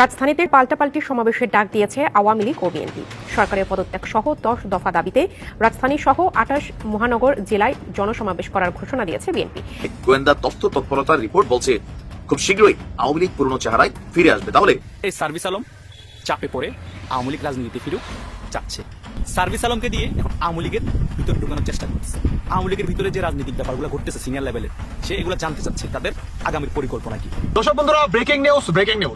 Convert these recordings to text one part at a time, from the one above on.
রাজধানীতে পাল্টাপাল্টি সমাবেশের ডাক দিয়েছে আওয়ামী লীগ ও বিএনপি। সরকারের পদত্যাগ সহ 10 দফা দাবিতে রাজধানী সহ 28 মহানগর জেলায় জনসমাবেশ করার ঘোষণা দিয়েছে বিএনপি। গোয়েন্দা তথ্য তৎপরতার রিপোর্ট বলছে খুব শীঘ্রই আওয়ামী লীগ পুরনো চেহারায় ফিরে আসবে। তাহলে এই সার্ভিস আলম চাপে পড়ে আওয়ামী লীগ রাজনীতি ফিরুক চাচ্ছে। সার্ভিস আলমকে দিয়ে এখন আওয়ামী লীগের ভিতরে ঢোকানোর চেষ্টা করছে। আওয়ামী লীগের ভিতরে যে রাজনৈতিক ব্যাপারগুলো ঘটতেছে সিনিয়র লেভেলের, সে এগুলো জানতে চাচ্ছে তাদের আগামীর পরিকল্পনা কি। দর্শক বন্ধুরা, ব্রেকিং নিউজ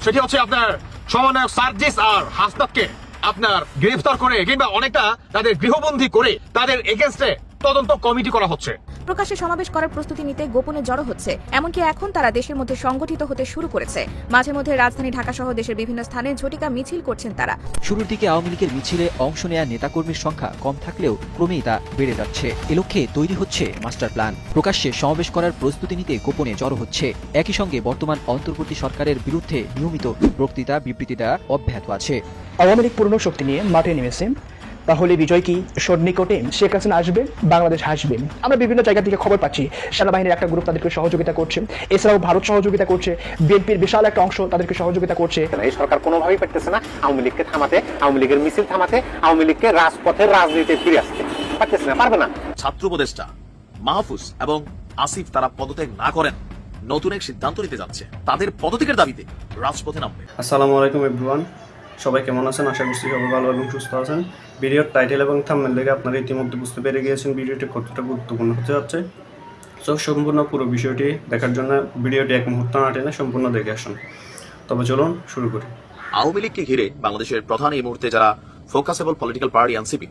সেটি হচ্ছে আপনার সমন্বয়ক সার্জিস আর হাসনাতকে আপনার গ্রেফতার করে কিংবা অনেকটা তাদের গৃহবন্দী করে তাদের এগেইনস্টে তদন্ত কমিটি করা হচ্ছে। প্রকাশ্যে সমাবেশ করার প্রস্তুতি নিতে গোপনে জড়ো হচ্ছে, এমনকি এখন তারা দেশের মধ্যে সংগঠিত হতে শুরু করেছে। মাঝে মধ্যে রাজধানী ঢাকা সহ দেশের বিভিন্ন স্থানে ঝটিকা মিছিল করছেন তারা। শুরুর দিকে আওয়ামী লীগের মিছিলে অংশ নেয়া নেতাকর্মীর সংখ্যা কম থাকলেও ক্রমেই তা বেড়ে যাচ্ছে। এ লক্ষ্যে তৈরি হচ্ছে মাস্টার প্ল্যান। প্রকাশ্যে সমাবেশ করার প্রস্তুতি নিতে গোপনে জড়ো হচ্ছে। একই সঙ্গে বর্তমান অন্তর্বর্তী সরকারের বিরুদ্ধে নিয়মিত বক্তৃতা বিবৃতিটা অব্যাহত আছে। আওয়ামী লীগ পূর্ণ শক্তি নিয়ে মাঠে নেমেছে, তাহলে বিজয় কি সন্নিকটে? শেখ হাসিনা আসবে, বাংলাদেশ হাসবে। আমরা বিভিন্ন জায়গা থেকে খবর পাচ্ছি সেনাবাহিনীর একটা গ্রুপ তাদেরকে সহযোগিতা করছে, এছাড়াও ভারত সহযোগিতা করছে, বিএনপির বিশাল একটা অংশ তাদেরকে সহযোগিতা করছে। এই সরকার কোনোভাবেই পারতেছে না আওয়ামী লীগকে থামাতে, আওয়ামী লীগের মিছিল থামাতে, আওয়ামী লীগকে রাজপথের রাজনীতিতে ফিরে আসতে পারতেছে না, পারবে না। ছাত্র উপদেষ্টা মাহফুজ এবং আসিফ তারা পদত্যাগ না করেন, নতুন এক সিদ্ধান্ত নিতে যাচ্ছে। তাদের পদত্যাগের দাবিতে রাজপথে নামবে। আসসালামু আলাইকুম এভরিওয়ান, সবাই কেমন আছেন? আশা করছি সবাই ভালো এবং সুস্থ আছেন। ভিডিওর টাইটেল এবং থাম্বনেল দেখে আপনারা ইতিমধ্যে বুঝতে পেরে গিয়েছেন ভিডিওটি কতটা গুরুত্বপূর্ণ হতে যাচ্ছে। সো সম্পূর্ণ পুরো বিষয়টি দেখার জন্য ভিডিওটি এক মুহূর্ত না টেনে সম্পূর্ণ দেখে আসুন। তবে চলুন শুরু করি। আওয়ামী লীগকে ঘিরে বাংলাদেশের প্রধান এই মুহূর্তে যারা ফোকাসেবল পলিটিক্যাল পার্টি এনসিপি,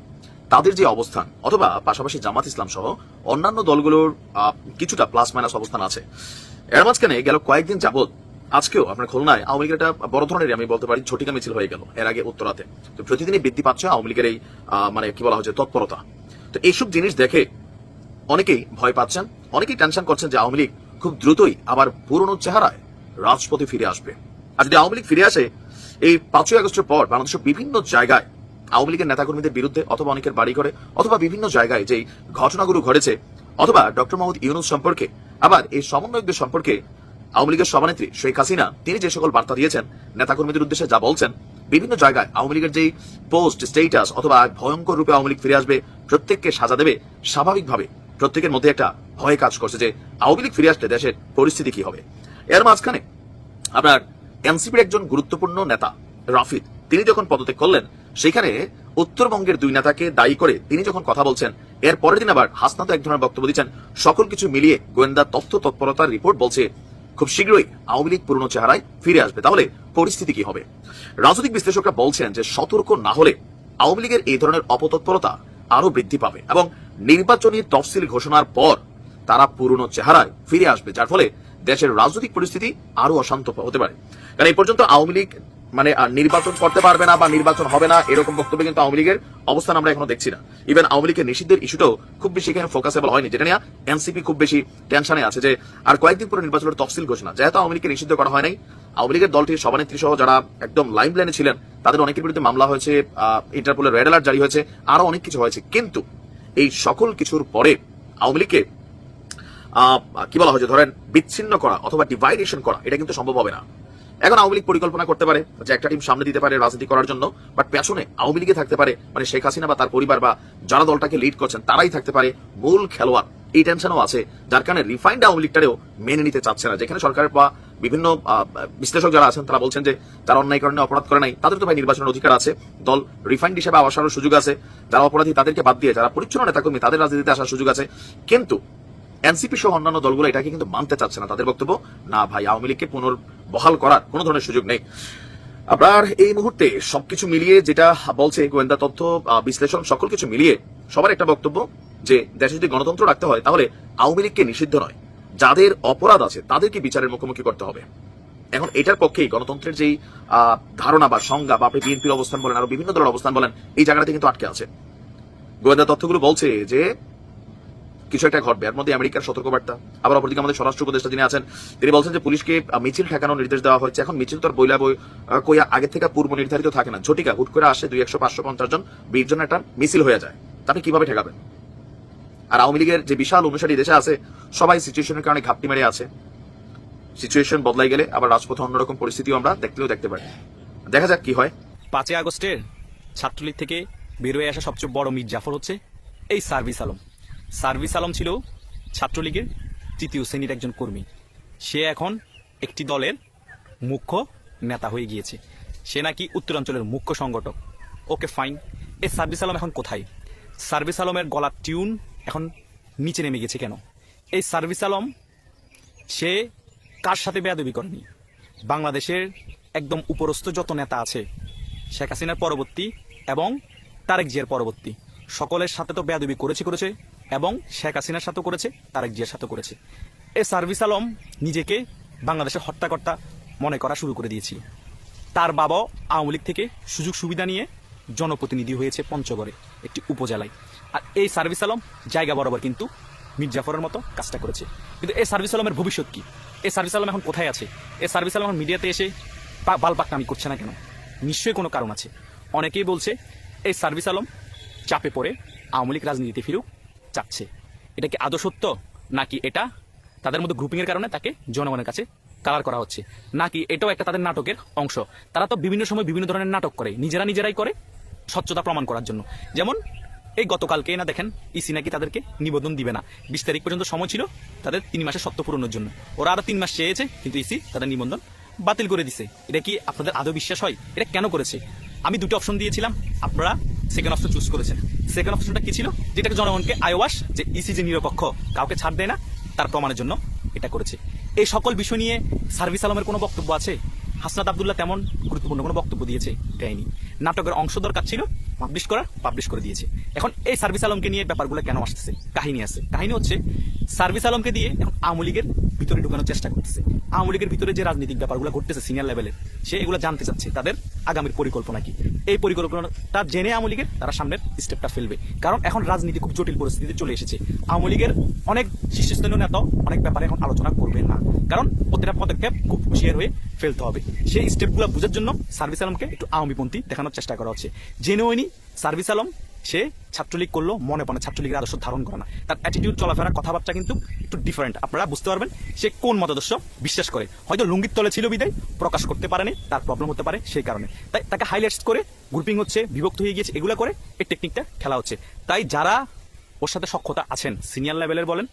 তাদের যে অবস্থান অথবা পাশাপাশি জামাত ইসলাম সহ অন্যান্য দলগুলোর কিছুটা প্লাস মাইনাস অবস্থান আছে। এর মাঝখানে গেল কয়েকদিন যাবৎ আজকেও আপনার খুলনায় আওয়ামী লীগের একটা বড় ধরনের আমি বলতে পারি ঝটিকা মিছিল হয়ে গেল। এর আগে উত্তরাতে তো প্রতিদিনই বৃদ্ধি পাচ্ছে আওয়ামী লীগের এই মানে কি বলা হচ্ছে তৎপরতা। তো এইসব জিনিস দেখে অনেকেই ভয় পাচ্ছেন, অনেকেই টেনশন করছেন যে আওয়ামী লীগ খুব দ্রুতই আবার পুরনো চেহারায় রাজপথে ফিরে আসবে। আর যদি আওয়ামী লীগ ফিরে আসে, এই 5ই আগস্টের পর বাংলাদেশের বিভিন্ন জায়গায় আওয়ামী লীগের নেতাকর্মীদের বিরুদ্ধে অথবা অনেকের বাড়ি ঘরে অথবা বিভিন্ন জায়গায় যেই ঘটনাগুলো ঘটেছে অথবা ডক্টর মোহাম্মদ ইউনূস সম্পর্কে, আবার এই সমন্বয়কদের সম্পর্কে আওয়ামী লীগের সভানেত্রী শেখ হাসিনা তিনি যে সকল বার্তা দিয়েছেন নেতাকর্মীদের উদ্দেশ্যে যা বলছেন, বিভিন্ন জায়গায় আওয়ামী লীগের যেই পোস্ট স্টেটাস অথবা ভয়ঙ্কর রূপে আওয়ামী লীগ ফিরে আসবে, প্রত্যেককে সাজা দেবে, স্বাভাবিকভাবে প্রত্যেকের মধ্যে একটা ভয় কাজ করছে যে আওয়ামী লীগ ফিরে আসলে দেশের পরিস্থিতি কি হবে। এর মাঝখানে আপনার এনসিপির একজন গুরুত্বপূর্ণ নেতা রাফিদ তিনি যখন পদত্যাগ করলেন, সেখানে উত্তরবঙ্গের 2 নেতাকে দায়ী করে তিনি যখন কথা বলছেন, এর পরের দিন আবার হাসনাত এক ধরনের বক্তব্য দিচ্ছেন। সকল কিছু মিলিয়ে গোয়েন্দা তথ্য তৎপরতার রিপোর্ট বলছে খুব শীঘ্রই আওয়ামী লীগ পুরনো চেহারায় ফিরে আসবে। তাহলে পরিস্থিতি কি হবে? রাজনৈতিক বিশ্লেষকরা বলছেন যে সতর্ক না হলে আওয়ামী লীগের এই ধরনের অপতৎপরতা আরো বৃদ্ধি পাবে এবং নির্বাচনী তফসিল ঘোষণার পর তারা পুরনো চেহারায় ফিরে আসবে, যার ফলে দেশের রাজনৈতিক পরিস্থিতি আরো অশান্ত হতে পারে। কারণ এই পর্যন্ত আওয়ামী লীগ মানে নির্বাচন করতে পারবে না বা নির্বাচন হবে না এরকম বক্তব্য কিন্তু আওয়ামী লীগের অবস্থান আমরা এখনো দেখছি না। ইভেন আওয়ামী লীগের নিষিদ্ধের ইস্যুটাও খুব বেশি এখানে ফোকাসেবল হয়নি, যেটা নিয়ে এনসিপি খুব বেশি টেনশনে আছে যে আর কয়েকদিন পরে নির্বাচনের তফসিল ঘোষণা। যেহেতু আওয়ামী লীগকে নিষিদ্ধ করা হয় নাই, আওয়ামী লীগের দলটির সভানেত্রী সহ যারা একদম লাইন লাইনে ছিলেন তাদের অনেকের বিরুদ্ধে মামলা হয়েছে, ইন্টারপোলের রেড অ্যালার্ট জারি হয়েছে, আরো অনেক কিছু হয়েছে। কিন্তু এই সকল কিছুর পরে আওয়ামী লীগকে কি বলা হয়েছে ধরেন বিচ্ছিন্ন করা অথবা ডিভাইডেশন করা, এটা কিন্তু সম্ভব হবে না। এখন আওয়ামী লীগ পরিকল্পনা করতে পারে যে একটা টিম সামনে দিতে পারে রাজনীতি করার জন্য, বাট পেছনে আওয়ামী লীগে থাকতে পারে মানে শেখ হাসিনা বা তার পরিবার বা যারা দলটাকে লিড করছেন তারাই থাকতে পারে মূল খেলোয়াড়। এই টেনশনও আছে, যার কারণে রিফাইন্ড আওয়ামী লীগটারেও মেনে নিতে চাচ্ছে না। যেখানে সরকারের বা বিভিন্ন বিশ্লেষক যারা আছেন তারা বলছেন যে যারা অন্যায় কারণে অপরাধ করে নাই তাদের তো ভাই নির্বাচনের অধিকার আছে, দল রিফাইন্ড হিসেবে আসার সুযোগ আছে, যারা অপরাধী তাদেরকে বাদ দিয়ে যারা পরিচ্ছন্ন নেতাকর্মী তাদের রাজনীতিতে আসার সুযোগ আছে। কিন্তু এনসিপি সহ অন্যান্য দলগুলো এটাকে কিন্তু মানতে চাচ্ছে না। তাদের বক্তব্য, না ভাই আওয়ামী লীগকে পুনর্বহাল করার কোনো ধরনের সুযোগ নেই। আপনার এই মুহূর্তে সবকিছু মিলিয়ে যেটা বলছে গোয়েন্দা তথ্য বিশ্লেষণ, সকল কিছু মিলিয়ে সবার একটা বক্তব্য যে দেশে যদি গণতন্ত্র রাখতে হয় তাহলে আওয়ামী লীগকে নিষিদ্ধ নয়, যাদের অপরাধ আছে তাদেরকে বিচারের মুখোমুখি করতে হবে। এখন এটার পক্ষেই গণতন্ত্রের যেই ধারণা বা সংজ্ঞা বা আপনি বিএনপির অবস্থান বলেন আরো বিভিন্ন দলের অবস্থান বলেন, এই জায়গাটাতে কিন্তু আটকে আছে। গোয়েন্দা তথ্যগুলো বলছে যে কিছু একটা ঘটবে, এর মধ্যে আমেরিকার সতর্কবার্তা। আবার অপরদিকে আমাদের স্বরাষ্ট্র উপদেষ্টা যিনি আছেন তিনি বলছেন যে পুলিশকে মিছিল ঠেকানোর নির্দেশ দেওয়া হয়েছে। এখন মিছিল তো আর বইলা কইয়া আগে থেকে পূর্ব নির্ধারিত থাকে না, ঝটিকা হুট করে আসে 200, 100, 550 জন 20 জন একটা মিছিল হয়ে যায়, আপনি কিভাবে ঠেকাবেন? আর আওয়ামী লীগের যে বিশাল অনুসারী দেশে আছে সবাই সিচুয়েশনের কারণে ঘাপটি মেরে আছে। সিচুয়েশন বদলাই গেলে আবার রাজপথে অন্যরকম পরিস্থিতিও আমরা দেখতে পারি। দেখা যাক কি হয়। 5 আগস্টের ছাত্রলীগ থেকে বের হয়ে আসা সবচেয়ে বড় মির্জাফর হচ্ছে এই সার্ভিস আলম। সার্ভিস আলম ছিল ছাত্রলীগের 3য় শ্রেণীর একজন কর্মী। সে এখন একটি দলের মুখ্য নেতা হয়ে গিয়েছে। সে নাকি উত্তরাঞ্চলের মুখ্য সংগঠক। ওকে ফাইন, এই সার্ভিস আলম এখন কোথায়? সার্ভিস আলমের গলার টিউন এখন নিচে নেমে গেছে কেন? এই সার্ভিস আলম সে কার সাথে বেয়াদবি করেনি? বাংলাদেশের একদম উপরস্থ যত নেতা আছে, শেখ হাসিনার পরবর্তী এবং তারেক জিয়ার পরবর্তী, সকলের সাথে তো বেয়াদবি করেছে এবং শেখ হাসিনার সাথেও করেছে, তারেক জিয়ার সাথেও করেছে। এই সার্ভিস আলম নিজেকে বাংলাদেশের হত্যাকর্তা মনে করা শুরু করে দিয়েছিল। তার বাবাও আওয়ামী লীগ থেকে সুযোগ সুবিধা নিয়ে জনপ্রতিনিধি হয়েছে পঞ্চগড়ে একটি উপজেলায়। আর এই সার্ভিস আলম জায়গা বরাবর কিন্তু মির্জাফরের মতো কাজটা করেছে। কিন্তু এই সার্ভিস আলমের ভবিষ্যৎ কি? এই সার্ভিস আলম এখন কোথায় আছে? এই সার্ভিস আলম এখন মিডিয়াতে এসে বালপাকনামি করছে না কেন? নিশ্চয়ই কোনো কারণ আছে। অনেকেই বলছে এই সার্ভিস আলম চাপে পড়ে আওয়ামী লীগ রাজনীতিতে ফিরুক চাচ্ছে। এটা কি আদৌ সত্য, নাকি এটা তাদের মধ্যে গ্রুপিংয়ের কারণে তাকে জনগণের কাছে কালার করা হচ্ছে, নাকি এটাও একটা তাদের নাটকের অংশ? তারা তো বিভিন্ন সময় বিভিন্ন ধরনের নাটক করে, নিজেরাই করে স্বচ্ছতা প্রমাণ করার জন্য। যেমন এই গতকালকে না দেখেন ইসি নাকি তাদেরকে নিবেদন দিবে না, 20 তারিখ পর্যন্ত সময় ছিল তাদের 3 মাসের শর্ত পূরণের জন্য। ওরা আরো 3 মাস চেয়েছে, কিন্তু ইসি তাদের নিবন্ধন বাতিল করে দিছে। এটা কি আপনাদের আদৌ বিশ্বাস হয়? এটা কেন করেছে? আমি 2টি অপশন দিয়েছিলাম, আপনারা সেকেন্ড অপশন চুজ করেছেন। সেকেন্ড অপশনটা কি ছিল? যেটাকে জনগণকে আইওয়াশ, যে ইসি যে নিরপেক্ষ, কাউকে ছাড় দেয় না, তার প্রমাণের জন্য এটা করেছে। এই সকল বিষয় নিয়ে সার্ভিস আলমের কোনো বক্তব্য আছে? হাসনাত আব্দুল্লাহ তেমন গুরুত্বপূর্ণ কোনো বক্তব্য দিয়েছে? দেয়নি। নাটকের অংশ দরকার ছিল পাবলিশ করে দিয়েছে। এখন এই সার্ভিস আলমকে নিয়ে ব্যাপারগুলো কেন আসতেছে? কাহিনী আছে। কাহিনী হচ্ছে সার্ভিস আলমকে দিয়ে এখন আওয়ামী লীগের ভিতরে ঢুকানোর চেষ্টা করতেছে। আওয়ামী লীগের ভিতরে যে রাজনৈতিক ব্যাপারগুলো ঘটতেছে সিনিয়র লেভেলের, সে এগুলো জানতে চাচ্ছে তাদের আগামীর পরিকল্পনা কি। এই পরিকল্পনাটা জেনে আওয়ামী লীগের তারা সামনের স্টেপটা ফেলবে। কারণ এখন রাজনীতি খুব জটিল পরিস্থিতিতে চলে এসেছে। আওয়ামী লীগের অনেক শীর্ষস্থানীয় নেতা অনেক ব্যাপারে এখন আলোচনা করবে না, কারণ প্রত্যেকটা পদক্ষেপ খুব হুঁশিয়ার হয়ে ফেলতে হবে। সেই স্টেপগুলো বোঝার জন্য সার্ভিস আলমকে একটু আওয়ামীপন্থী দেখানোর চেষ্টা করা হচ্ছে। জেনুইনি সার্ভিস আলম সে ছাত্রলীগ করলো মনে পড়ে ছাত্রলীগের আদর্শ ধারণ করে না। তার অ্যাটিটিউড, চলাফেরা, কথাবার্তা কিন্তু একটু ডিফারেন্ট। আপনারা বুঝতে পারবেন সে কোন মতাদর্শ বিশ্বাস করে। হয়তো লুঙ্গির তলে ছিল বিদায় প্রকাশ করতে পারেনি, তার প্রবলেম হতে পারে সেই কারণে। তাই তাকে হাইলাইটস করে গ্রুপিং হচ্ছে, বিভক্ত হয়ে গিয়েছে, এগুলো করে এই টেকনিকটা খেলা হচ্ছে। তাই যারা ওর সাথে সক্ষতা আছেন, সিনিয়র লেভেলের বলেন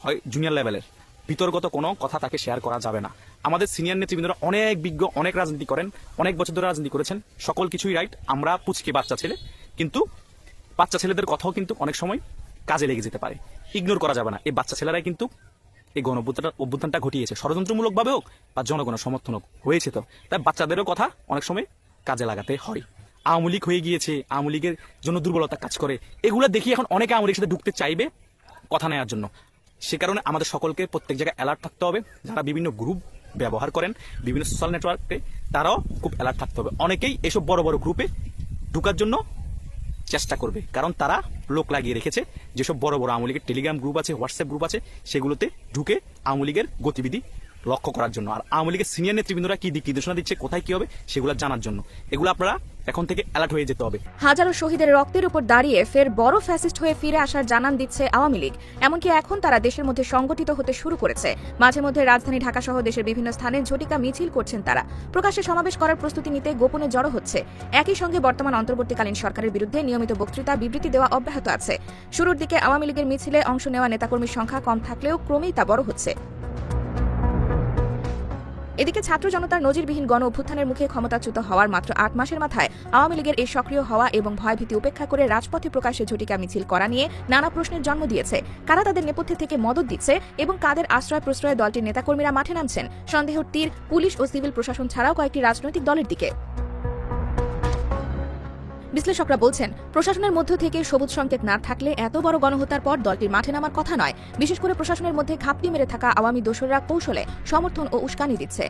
হয় জুনিয়র লেভেলের, বিতর্কত কোনো কথা তাকে শেয়ার করা যাবে না। আমাদের সিনিয়র নেতৃবৃন্দরা অনেক বিজ্ঞ, অনেক রাজনীতি করেন, অনেক বছর ধরে রাজনীতি করেছেন, সকল কিছুই রাইট। আমরা পুচকে বাচ্চা ছেলে, কিন্তু বাচ্চা ছেলেদের কথাও কিন্তু অনেক সময় কাজে লেগে যেতে পারে, ইগনোর করা যাবে না। এই বাচ্চা ছেলেরাই কিন্তু এই অভ্যুত্থানটা ঘটিয়েছে, ষড়যন্ত্রমূলকভাবে হোক বা জনগণের সমর্থন হোক, হয়েছে। তো তাই বাচ্চাদেরও কথা অনেক সময় কাজে লাগাতে হয়। আওয়ামী লীগ হয়ে গিয়েছে, আওয়ামী লীগের জন্য দুর্বলতা কাজ করে, এগুলো দেখি এখন অনেকে আওয়ামী লীগের সাথে ঢুকতে চাইবে কথা নেওয়ার জন্য। সে কারণে আমাদের সকলকে প্রত্যেক জায়গায় অ্যালার্ট থাকতে হবে। যারা বিভিন্ন গ্রুপ ব্যবহার করেন, বিভিন্ন সোশ্যাল নেটওয়ার্কে, তারাও খুব অ্যালার্ট থাকতে হবে। অনেকেই এসব বড় বড় গ্রুপে ঢুকার জন্য চেষ্টা করবে, কারণ তারা লোক লাগিয়ে রেখেছে। যেসব বড় বড় আওয়ামী লীগের টেলিগ্রাম গ্রুপ আছে, হোয়াটসঅ্যাপ গ্রুপ আছে, সেগুলোতে ঢুকে আওয়ামী লীগের গতিবিধি লক্ষ্য করার জন্য, আর আওয়ামী লীগের সিনিয়র নেতৃবৃন্দরা কি দিক নির্দেশনা দিচ্ছে, কোথায় কি হবে, সেগুলো জানার জন্য। এগুলো আপনারা এখন থেকে অ্যালার্ট হয়ে যেতে হবে। হাজারো শহীদের রক্তের উপর দাঁড়িয়ে ফের বড় ফ্যাসিস্ট হয়ে ফিরে আসার জানান দিচ্ছে আওয়ামী লীগ। এমনকি এখন তারা দেশের মধ্যে সংগঠিত হতে শুরু করেছে। মাঝে মধ্যে রাজধানী ঢাকা সহ দেশের বিভিন্ন স্থানে ঝটিকা মিছিল করছেন তারা। প্রকাশ্যে সমাবেশ করার প্রস্তুতি নিতে গোপনে জড়ো হচ্ছে। একই সঙ্গে বর্তমান অন্তর্বর্তীকালীন সরকারের বিরুদ্ধে নিয়মিত বক্তৃতা, বিবৃতি দেওয়া অব্যাহত আছে। শুরুর দিকে আওয়ামী লীগের মিছিলে অংশ নেওয়া নেতাকর্মীর সংখ্যা কম থাকলেও ক্রমেই তা বড় হচ্ছে। এদিকে ছাত্র জনতার নজিরবিহীন গণ অভ্যুত্থানের মুখে ক্ষমতাচ্যুত হওয়ার মাত্র 8 মাসের মাথায় আওয়ামী লীগের এই সক্রিয় হওয়া এবং ভয়ভীতি উপেক্ষা করে রাজপথে প্রকাশ্যে ঝটিকা মিছিল করা নিয়ে নানা প্রশ্নের জন্ম দিয়েছে। কারা তাদের নেপথ্যে থেকে মদত দিচ্ছে এবং কাদের আশ্রয় প্রশ্রয়ে দলটির নেতাকর্মীরা মাঠে নামছেন, সন্দেহের তীর পুলিশ ও সিভিল প্রশাসন ছাড়াও কয়েকটি রাজনৈতিক দলের দিকে। বিশ্লেষকরা বলছেন, প্রশাসনের মধ্য থেকে সবুজ সংকেত না থাকলে এত বড় গণহত্যার পর দলটির মাঠে নামার কথা নয়। বিশেষ করে প্রশাসনের মধ্যে ঘাপটি মেরে থাকা আওয়ামী দোসররা কৌশলে সমর্থন ও উস্কানি দিচ্ছে।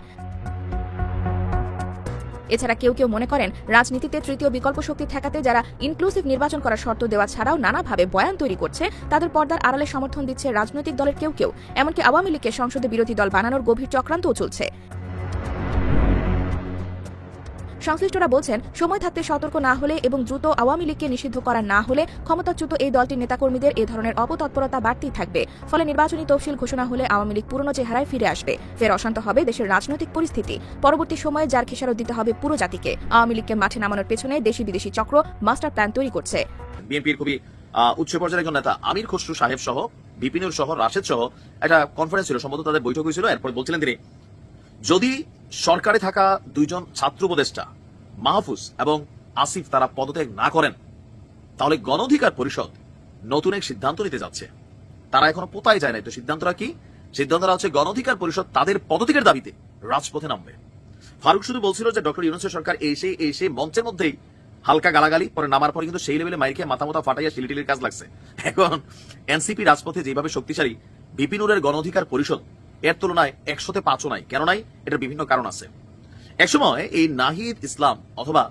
এছাড়া কেউ কেউ মনে করেন, রাজনীতিতে তৃতীয় বিকল্প শক্তি ঠেকাতে যারা ইনক্লুসিভ নির্বাচন করার শর্ত দেওয়া ছাড়াও নানাভাবে বয়ান তৈরি করছে, তাদের পর্দার আড়ালে সমর্থন দিচ্ছে রাজনৈতিক দলের কেউ কেউ। এমনকি আওয়ামী লীগকে সংসদে বিরোধী দল বানানোর গভীর চক্রান্তও চলছে। সংশ্লিষ্টরা বলছেন, সময় থাকতে সতর্ক না হলে এবং দ্রুত আওয়ামী লীগকে নিষিদ্ধ করা না হলে ক্ষমতাচ্যুত এই দলটির নেতাকর্মীদের এ ধরনের অপতৎপরতা বাড়তেই থাকবে। ফলে নির্বাচনী তফসিল ঘোষণা হলে আওয়ামী লীগ পুরনো চেহারায় ফিরে আসবে। ফের অশান্ত হবে দেশের রাজনৈতিক পরিস্থিতি। পরবর্তী সময়ে যার খেসারত দিতে হবে পুরো জাতিকে। আওয়ামী লীগকে মাঠে নামানোর পেছনে দেশি বিদেশি চক্র মাস্টার প্ল্যান তৈরি করছে। বিএনপির খুবই উচ্চ পর্যায়ের একজন নেতা আমির খসরু সাহেব সহ বিপিনুর সহ রাশেদ সহ একটা কনফারেন্স ছিল, সম্ভবত তাদের বৈঠক হয়েছিল। এরপর বলছিলেন তিনি, যদি সরকারে থাকা দুইজন ছাত্র উপদেষ্টা মাহফুজ এবং আসিফ তারা পদত্যাগ না করেন, তাহলে গণ অধিকার পরিষদ নতুন এক সিদ্ধান্ত নিতে যাচ্ছে। তারা এখনো পোতায় যায় নাই। তো সিদ্ধান্তটা কি? সিদ্ধান্তটা হচ্ছে গণ অধিকার পরিষদ তাদের পদত্যাগের দাবিতে রাজপথে নামবে। ফারুক শুধু বলছিল যে ডক্টর ইউনূসের সরকার এসে মঞ্চের মধ্যেই হালকা গালাগালি, পরে নামার পরে কিন্তু সেই লেভেলে মাইকে মাথা মাথা ফাটাইয়া শিলিটিলির কাজ লাগছে। এখন এনসিপি রাজপথে যেভাবে শক্তিশালী, বিপিনুরের গণ অধিকার পরিষদ এর তুলনায় 100তে 5ও নাই। কেন নাই? এটার বিভিন্ন কারণ আছে। একসময় এই নাহিদ ইসলাম অথবা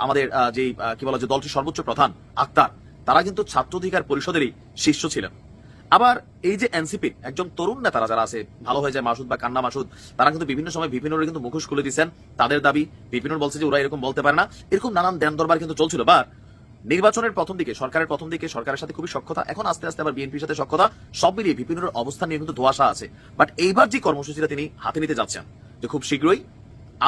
আমাদের যে কি বলা যে দলটির সর্বোচ্চ প্রধান আক্তার, তারা কিন্তু ছাত্র অধিকার পরিষদেরই শীর্ষ ছিলেন। আবার এই যে এনসিপি একজন তরুণ নেতারা যারা আছে, ভালো হয়ে যায় মাসুদ বা কান্না মাসুদ, তারা কিন্তু বিভিন্ন সময় বিপিনুরের কিন্তু মুখোশ খুলে দিচ্ছেন। তাদের দাবি, বিপিনুর বলছে যে ওরা এরকম বলতে পারে না। এরকম নানান দেন দরবার কিন্তু চলছিল। বা নির্বাচনের প্রথম দিকে, সরকারের প্রথম দিকে সরকারের সাথে খুবই সখ্যতা, এখন আস্তে আস্তে আবার বিএনপির সাথে সখ্যতা, সব মিলিয়ে বিপিনুরের অবস্থান নিয়ে কিন্তু ধোঁয়াশা আছে। বাট এইবার যে কর্মসূচিটা তিনি হাতে নিতে যাচ্ছেন, যে খুব শীঘ্রই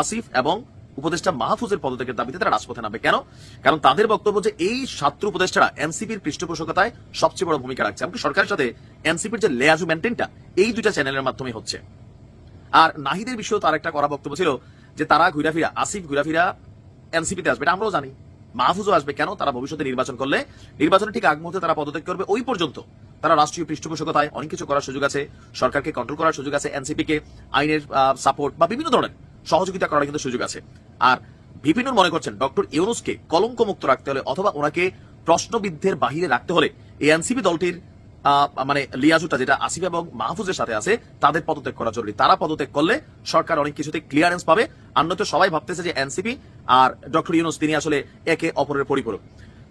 আসিফ এবং উপদেষ্টা মাহফুজের পদত্যাগের দাবিতে তারা রাজপথে নামবে। কেন? কারণ তাদের বক্তব্য যে এই ছাত্র উপদেষ্টারা এনসিপির পৃষ্ঠপোষকতায় সবচেয়ে বড় ভূমিকা রাখছে। এমনকি সরকারের সাথে এনসিপির যে লেয়াজু মেনটেনটা এই দুইটা চ্যানেলের মাধ্যমে হচ্ছে। আর নাহিদের বিষয়েও তার একটা করা বক্তব্য ছিল যে তারা ঘুরাফিরা, আসিফ ঘুরাফিরা এনসিপিতে আসবে, এটা আমরাও জানি। মাহফুজও আসবে। কেন? তারা ভবিষ্যতে নির্বাচন করলে নির্বাচনের ঠিক আগ মুহূর্তে তারা পদত্যাগ করবে। ওই পর্যন্ত তারা রাষ্ট্রীয় পৃষ্ঠপোষকতায় অনেক কিছু করার সুযোগ আছে, সরকারকে কন্ট্রোল করার সুযোগ আছে, এনসিপিকে আইনের সাপোর্ট বা বিভিন্ন ধরনের সহযোগিতা করার কিন্তু সুযোগ আছে। আর বিপিনুর মনে করছেন ডক্টর ইউনূসকে কলঙ্ক মুক্ত রাখতে হলে অথবা ওনাকে প্রশ্নবিদ্ধের বাহিরে রাখতে হলে এই এনসিপি দলটির মানে লিয়াজুটা যেটা আসিফ এবং মাহফুজের সাথে আছে, তাদের পদত্যাগ করা জরুরি। তারা পদত্যাগ করলে সরকার অনেক কিছুতে ক্লিয়ারেন্স পাবে। অন্যত সবাই ভাবতেছে যে এনসিপি আর ডক্টর ইউনূস তিনি আসলে একে অপরের পরিপূরক।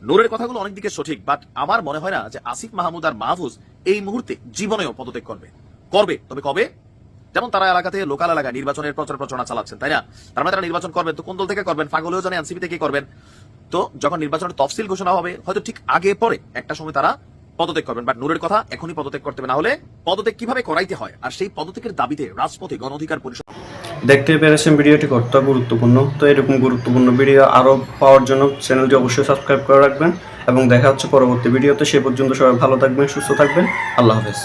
নূরের কথাগুলো অনেক দিকে সঠিক, বাট আমার মনে হয় না যে আসিফ মাহমুদ আর মাহফুজ এই মুহূর্তে জীবনেও পদত্যাগ করবে। তবে কবে? যেমন তারা এলাকাতে লোকাল এলাকায় নির্বাচনের প্রচার প্রচারণা চালাচ্ছেন, তাই না? তার মানে তারা নির্বাচন করবেন, তো কোন দল থেকে করবেন? পাগলেও জানে এনসিপি থেকে করবেন। তো যখন নির্বাচনের তফসিল ঘোষণা হবে, হয়তো ঠিক আগে পরে একটা সময় তারা পদত্যাগ করবেন। বাট নূরের কথা, এখনই পদত্যাগ করতে হবে, না হলে পদত্যাগ কিভাবে করাইতে হয় আর সেই পদত্যাগের দাবিতে রাজপথে গণ অধিকার পরিষদ। দেখতে পেরেছেন ভিডিওটি কতটা গুরুত্বপূর্ণ। তো এরকম গুরুত্বপূর্ণ ভিডিও আরও পাওয়ার জন্য চ্যানেলটি অবশ্যই সাবস্ক্রাইব করে রাখবেন এবং দেখা হচ্ছে পরবর্তী ভিডিওতে। সে পর্যন্ত সবাই ভালো থাকবেন, সুস্থ থাকবেন। আল্লাহ হাফেজ।